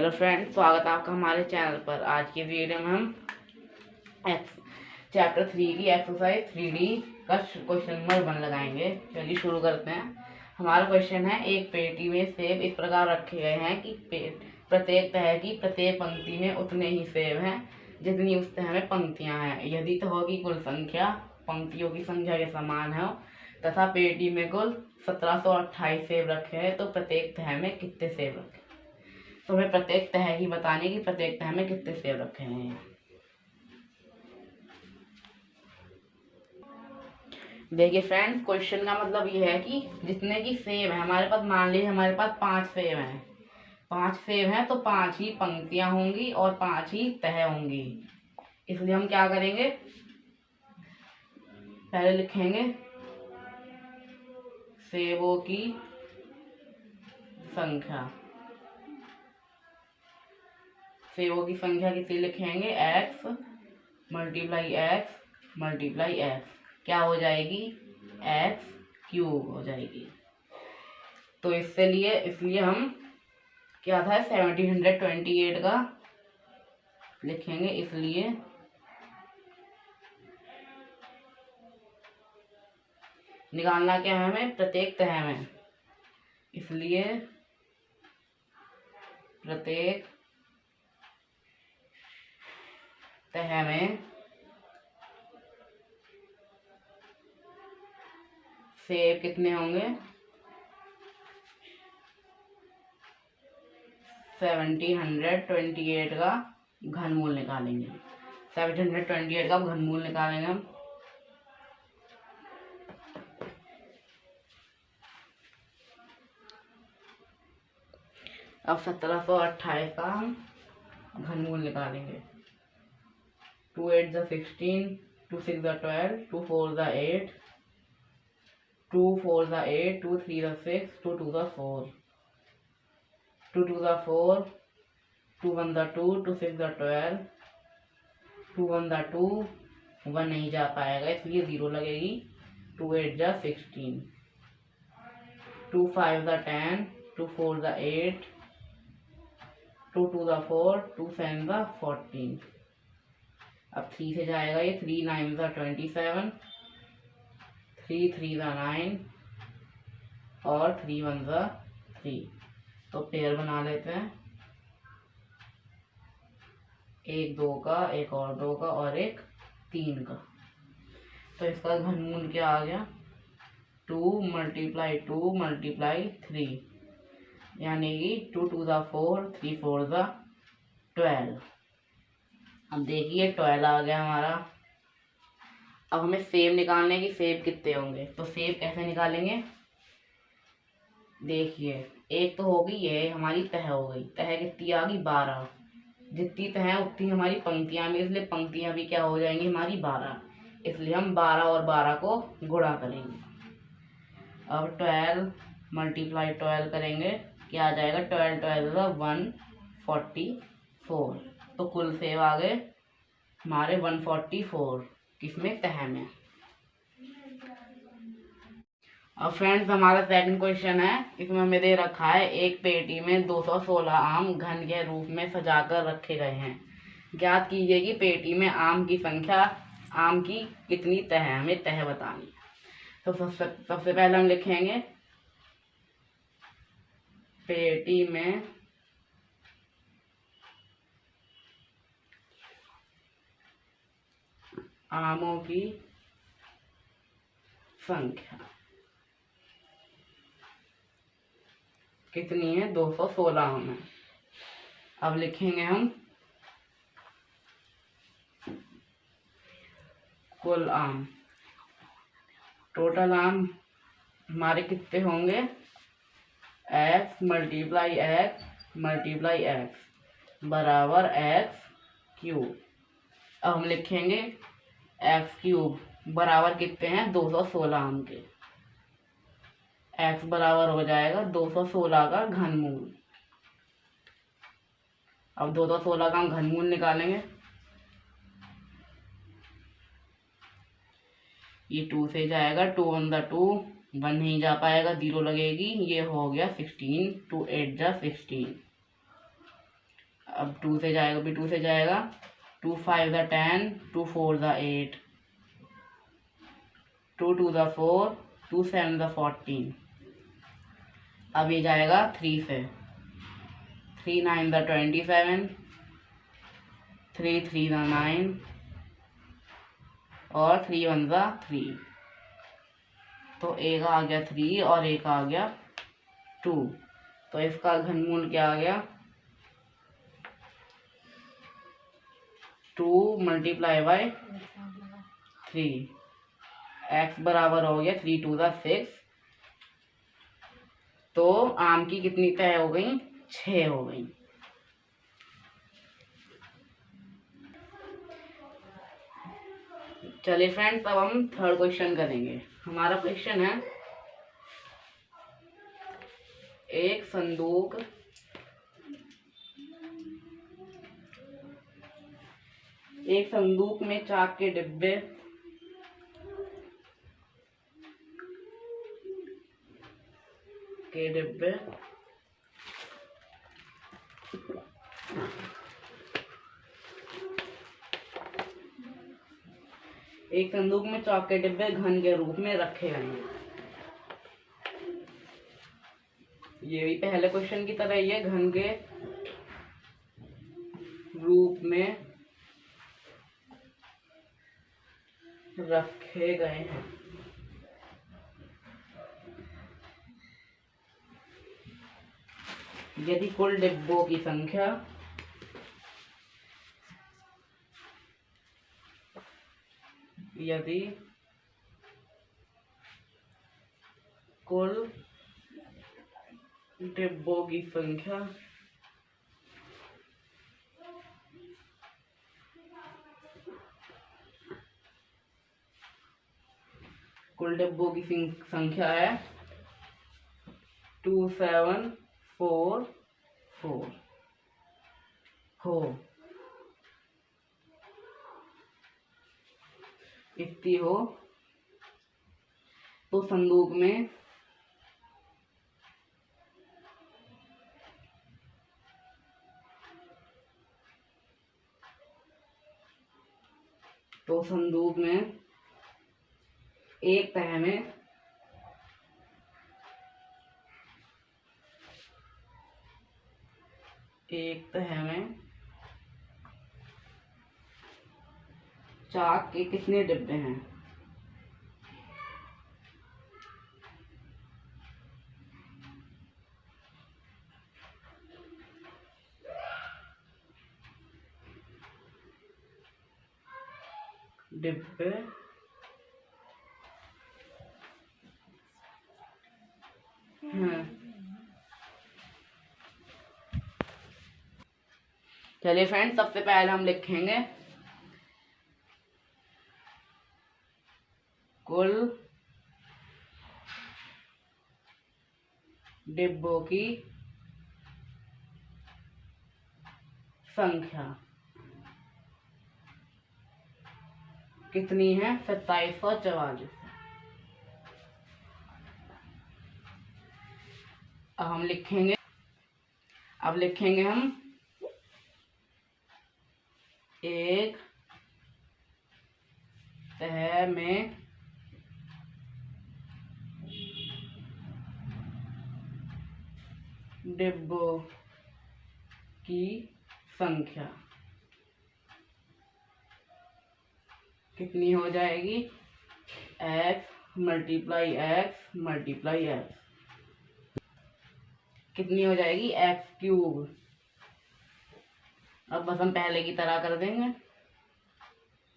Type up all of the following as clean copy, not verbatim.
Hello friends, स्वागत है आपका हमारे चैनल पर। आज की वीडियो में हम चैप्टर 3 की एक्सरसाइज 3D का क्वेश्चन नंबर 1 लगाएंगे। चलिए शुरू करते हैं। हमारा क्वेश्चन है, एक पेटी में सेब इस प्रकार रखे गए हैं कि प्रत्येक तह की प्रत्येक पंक्ति में उतने ही सेब हैं जितनी उस तह में पंक्तियां हैं। यदि तहों की कुल संख्या पंक्तियों की संख्या के समान है तथा पेटी में कुल 1728 सेब रखे हैं तो प्रत्येक तह में कितने सेब रखे। तो हमें प्रत्येक तह की बतानी कि प्रत्येक तह में कितने सेब रखे हैं। देखिए फ्रेंड्स, क्वेश्चन का मतलब ये है कि जितने की सेब है हमारे पास, मान लीजिए हमारे पास 5 सेब हैं। 5 सेब हैं तो 5 ही पंक्तियां होंगी और 5 ही तह होंगी। इसलिए हम क्या करेंगे, पहले लिखेंगे सेबों की संख्या। सेबों की संख्या कितनी लिखेंगे, x multiply x multiply x, क्या हो जाएगी, x क्यूब हो जाएगी। तो इसलिए हम क्या था 1728 का लिखेंगे। इसलिए निकालना क्या है हमें, प्रत्येक तह में। इसलिए प्रत्येक तह में सेब कितने होंगे, 1728 का घनमूल निकालेंगे। 1728 का घनमूल निकालेंगे हम। अब 1728 का हम घनमूल निकालेंगे। 2 8 16, 2 6 12, 2 4 8, 2 4 8, 2 3 6, 2 2 4, 2 2 4, 2 1 2, 2 6 12, 2 1 2, 1 नहीं जा पाएगा इसलिए 0 लगेगी। 2 8 16, 2 5 10, 2 4 8, 2 2 4, 2 7 14। अब 3 से जाएगा ये, 3 9 27, 3 3 9 और 3 1 3। तो पेयर बना लेते हैं, एक 2 का, एक और 2 का और एक 3 का। तो इसका घनमूल क्या आ गया, 2 मल्टीप्लाई 2 मल्टीप्लाई 3, यानी कि 2 2 4, 3 4 12। अब देखिए 12 आ गया हमारा। अब हमें सेब निकालने की, सेब कितने होंगे। तो सेब कैसे निकालेंगे, देखिए एक तो होगी ये हमारी तह हो गई। तह कितनी आ गई, 12। जितनी तह है उतनी हमारी पंक्तियां भी, इसलिए पंक्तियां भी क्या हो जाएंगी हमारी 12। इसलिए हम 12 और 12 को गुणा करेंगे। अब 12 मल्टीप्लाई 12 करेंगे, क्या आ जाएगा, 12 12 144। तो कुल सेब आ गए हमारे 144, किसमें, तह में। अब फ्रेंड्स हमारा सेकंड क्वेश्चन है, इसमें हमें दे रखा है एक पेटी में 216 आम घन के रूप में सजाकर रखे गए हैं। ज्ञात कीजिए कि पेटी में आम की संख्या, आम की कितनी तह है, हमें तह बतानी है। तो सबसे पहले हम लिखेंगे पेटी में आमों की संख्या कितनी है, 216 आम है। अब लिखेंगे हम कुल आम। टोटल आम हमारे कितने होंगे, x multiply x multiply x बराबर x क्यूब। अब हम लिखेंगे x क्यूब बराबर कितने हैं, 216 आम के। x बराबर हो जाएगा 216 का घनमूल। अब 216 का हम घनमूल निकालेंगे। ये 2 से जाएगा, 2 1 2, 1 नहीं जा पाएगा, 0 लगेगी। ये हो गया 16, 2 8 16। अब 2 से जाएगा, भी 2 से जाएगा। 2 5 ज़ा 10, 2 4 ज़ा 8, 2 2 ज़ा 4, 2 7 ज़ा 14। अब ये जाएगा 3 से। 3 9 ज़ा 27, 3 3 ज़ा 9 और 3 1 ज़ा 3। तो एक आ गया 3 और एक आ गया 2। तो इसका घनमूल क्या आ गया? 2 मल्टीप्लाई बाय 3। x बराबर हो गया 3 2 ज़ा 6। तो आम की कितनी तय हो गई? 6 हो गई। चलिए फ्रेंड्स, अब हम थर्ड क्वेश्चन करेंगे। हमारा क्वेश्चन है, एक संदूक में चाक के डिब्बे घन के रूप में रखे गए हैं। ये भी पहले क्वेश्चन की तरह ही है, घन के रूप में रखे गए हैं। यदि कुल डिब्बों की संख्या है 2744 हो, इतनी हो, तो संदूक में एक तह में चाक के कितने डिब्बे हैं? डिब्बे हैं। चलिए फ्रेंड्स, सबसे पहले हम लिखेंगे कुल डिब्बों की संख्या कितनी है? 2744। अब लिखेंगे हम एक तह में डिब्बों की संख्या कितनी हो जाएगी? x multiply x multiply x। कितनी हो जाएगी? x cube. अब बस हम पहले की तरह कर देंगे।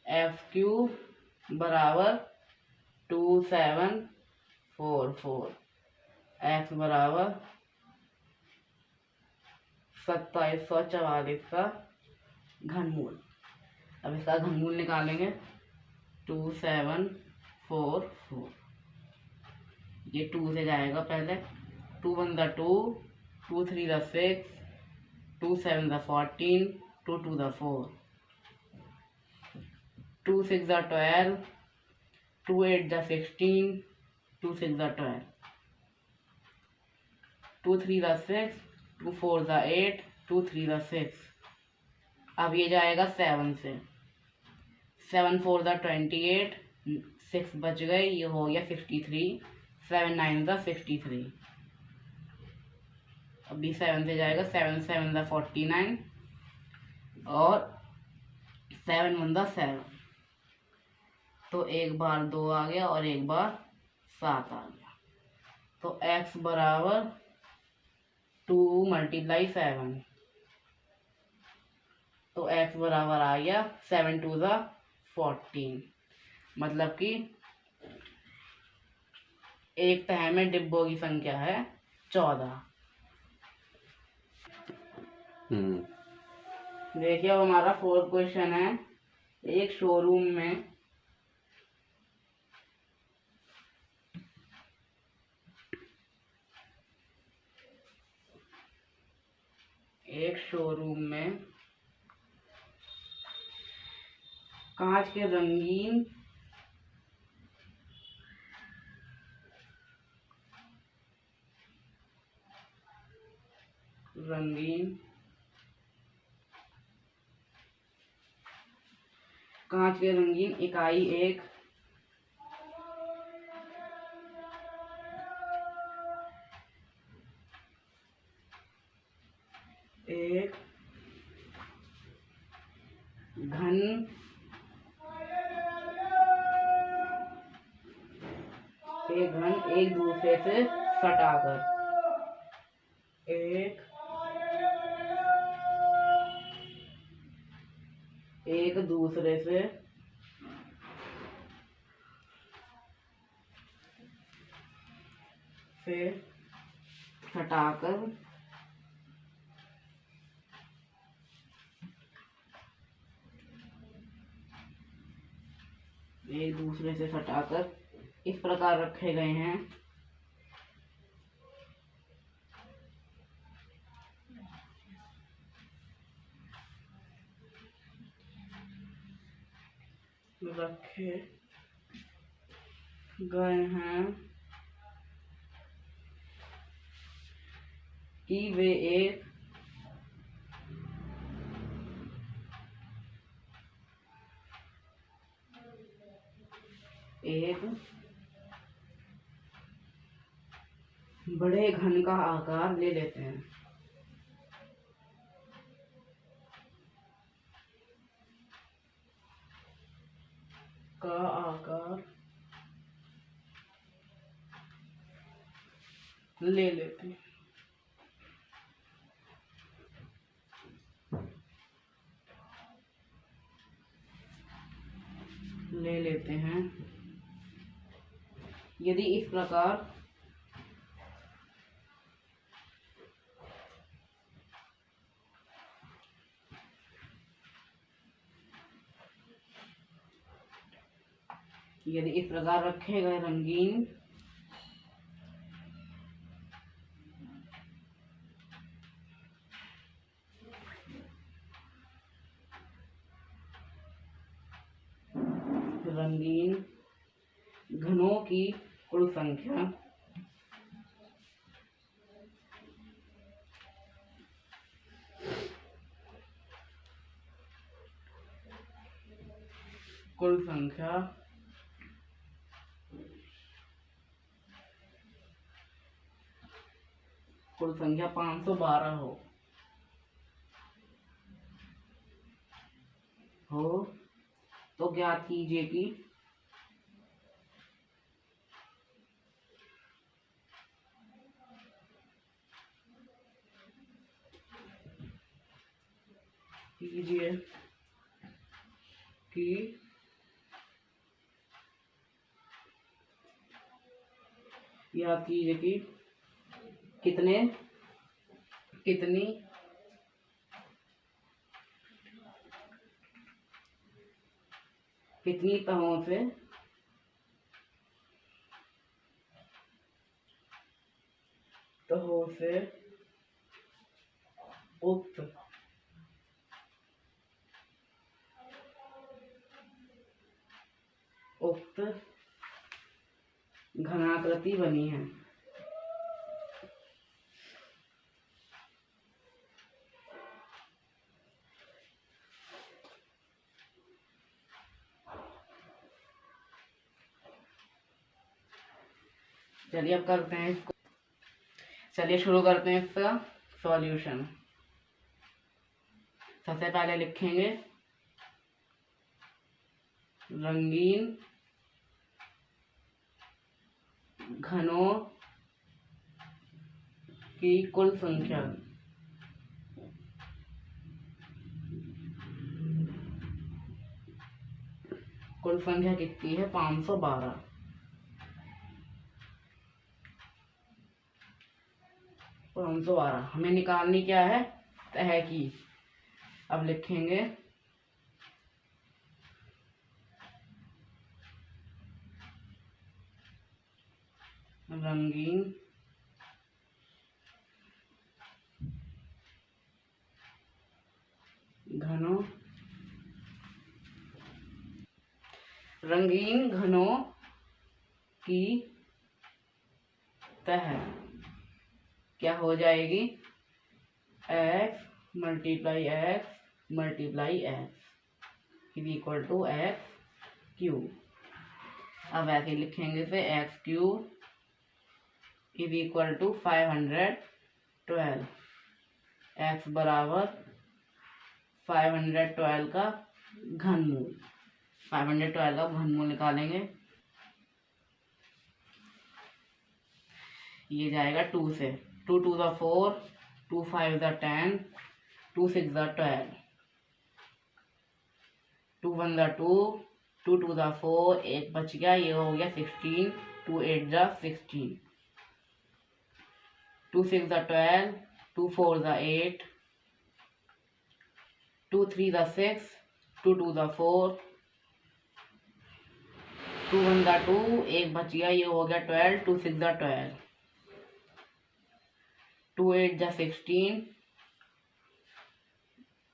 x क्यूब बराबर 2744, x बराबर 2744 का घनमूल। अब इसका घनमूल निकालेंगे। 2744, ये 2 से जाएगा पहले। 2 1 ज़ा 2, 2 3 ज़ा 6, 2 7 ज़ा 14, 2 2 ज़ा 4, 2 6 ज़ा 12, 2 8 ज़ा 16, 2 6 ज़ा 12, 2 3 ज़ा 6, 2 4 ज़ा 8, 2 3 ज़ा 6, अब ये जाएगा 7 से, 7 4 ज़ा 28, 6 बच गए, ये हो गया 53, 7 9 ज़ा 63। अभी 7 से जाएगा, 7 7 ज़ा 49 और 7 1 ज़ा 7, तो एक बार 2 आ गया और एक बार 7 आ गया। तो x बराबर 2 × 7, तो x बराबर आ गया 7 2 ज़ा 14। मतलब कि एक तह में डिब्बों की संख्या है 14। देखिए अब हमारा 4th क्वेश्चन है। एक शोरूम में कांच के रंगीन इकाई एक घन एक दूसरे से सटाकर एक दूसरे से हटाकर इस प्रकार रखे गए हैं। कि वे एक बड़े घन का आकार ले लेते हैं। ले लेते हैं। यदि इस प्रकार रखे गए रंगीन घनों की कुल संख्या कुल संख्या 512 हो तो ज्ञात कीजिए कि कितनी तहों से उक्त घनाकृति बनी है। चलिए अब करते हैं इसको, चलिए शुरू करते हैं इसका सॉल्यूशन। सबसे पहले लिखेंगे रंगीन घनों की कुल संख्या। कुल संख्या कितनी है? 512। 512 हमें निकालनी क्या है? तह की। अब लिखेंगे रंगीन घनों की तह क्या हो जाएगी? x multiply x multiply x is equal to x cube. अब ऐसे लिखेंगे इसे x cube is equal to 512। x बराबर 512 का घनमूल। 512 का घनमूल निकालेंगे, ये जाएगा 2 से। 2 2 ज़ा 4, 2 5 ज़ा 10, 2 6 ज़ा 12, 2 1 ज़ा 2, 2 2 ज़ा 4, एक बच गया, ये हो गया 16, 2 8 ज़ा 16, 2 6 ज़ा 12, 2 4 ज़ा 8, 2 3 ज़ा 6, 2 2 ज़ा 4, 2 1 ज़ा 2, एक बच गया, ये हो गया 12, 2 6 ज़ा 12, 2 8 ज़ा 16,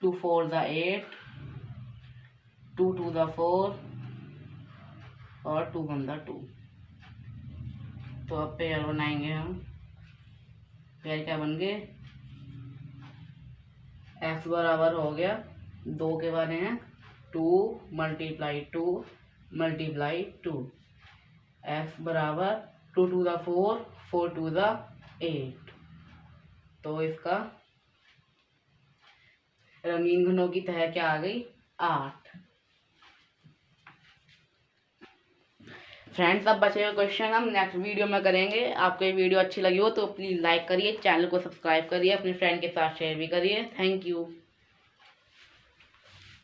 2 4 ज़ा 8, 2 2 ज़ा 4 और 2 1 ज़ा 2। तो अब पेयर बनाएंगे हम। पेयर क्या बन गए? x बराबर हो गया 2 के बने हैं 2 मल्टीप्लाई 2 मल्टीप्लाई 2। x बराबर 2 2 ज़ा 4, 4 2 ज़ा 8। तो इसका रंगीन घनों की तह क्या आ गई? 8। फ्रेंड्स, अब बचे हुए क्वेश्चन हम नेक्स्ट वीडियो में करेंगे। आपको ये वीडियो अच्छी लगी हो तो प्लीज़ लाइक करिए, चैनल को सब्सक्राइब करिए, अपने फ्रेंड के साथ शेयर भी करिए। Thank you.